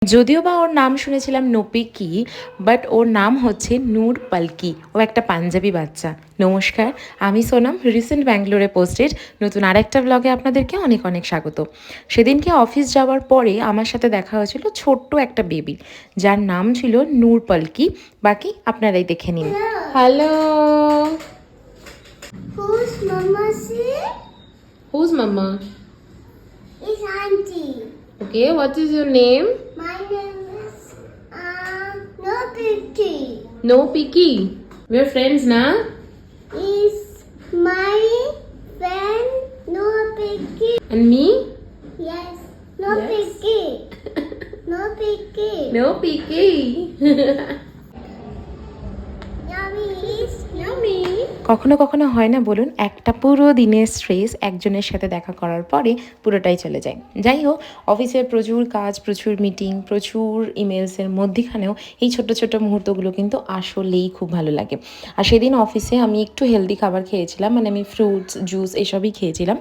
যদিও বা ওর নাম শুনেছিলাম নোপিকি, বাট ওর নাম হচ্ছে নূর পালকি। ও একটা পাঞ্জাবি বাচ্চা। নমস্কার, আমি সোনাম, রিসেন্ট ব্যাঙ্গালোরে পোস্টেড নতুন আরেকটা ব্লগে আপনাদেরকে অনেক অনেক স্বাগত। সেদিনকে অফিস যাওয়ার পরে আমার সাথে দেখা হয়েছিল ছোট্ট একটা বেবি, যার নাম ছিল নূর পালকি। বাকি আপনারাই দেখে নিন। Hello, Who's Mama say? Who's mama? It's Auntie. Okay, what is your name? My name is No Pretty. No Piki. We are friends না? Is my friend No Picky? And me? Yes, No Yes. Picky. No Picky. No picky. Yummy is yummy. কখনো কখনো হয় না বলুন, একটা পুরো দিনের stress একজনের সাথে দেখা করার পরে পুরোটাই চলে যায়। যাই হোক, অফিসের প্রচুর কাজ, প্রচুর মিটিং, প্রচুর ইমেলসের মধ্যেখানেও এই ছোটো ছোটো মুহূর্তগুলো কিন্তু আসলেই খুব ভালো লাগে। আর সেদিন অফিসে আমি একটু হেলদি খাবার খেয়েছিলাম, মানে আমি ফ্রুটস, জুস এসবই খেয়েছিলাম।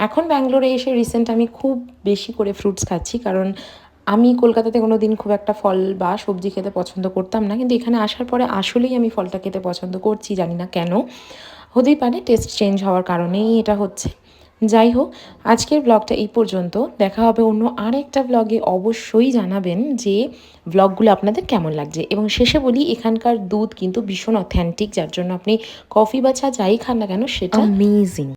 এখন ব্যাঙ্গালোরে এসে রিসেন্ট আমি খুব বেশি করে ফ্রুটস খাচ্ছি, কারণ আমি কলকাতাতে কোনো দিন খুব একটা ফল বা সবজি খেতে পছন্দ করতাম না, কিন্তু এখানে আসার পরে আসলেই আমি ফলটা খেতে পছন্দ করছি। জানি না কেন, হতেই পারে টেস্ট চেঞ্জ হওয়ার কারণেই এটা হচ্ছে। যাই হোক, আজকের ব্লগটা এই পর্যন্ত। দেখা হবে অন্য আরেকটা ব্লগে। অবশ্যই জানাবেন যে ব্লগগুলো আপনাদের কেমন লাগছে। এবং শেষে বলি, এখানকার দুধ কিন্তু ভীষণ অথেন্টিক, যার জন্য আপনি কফি বা চা যাই খান না কেন সেটা অ্যামেজিং।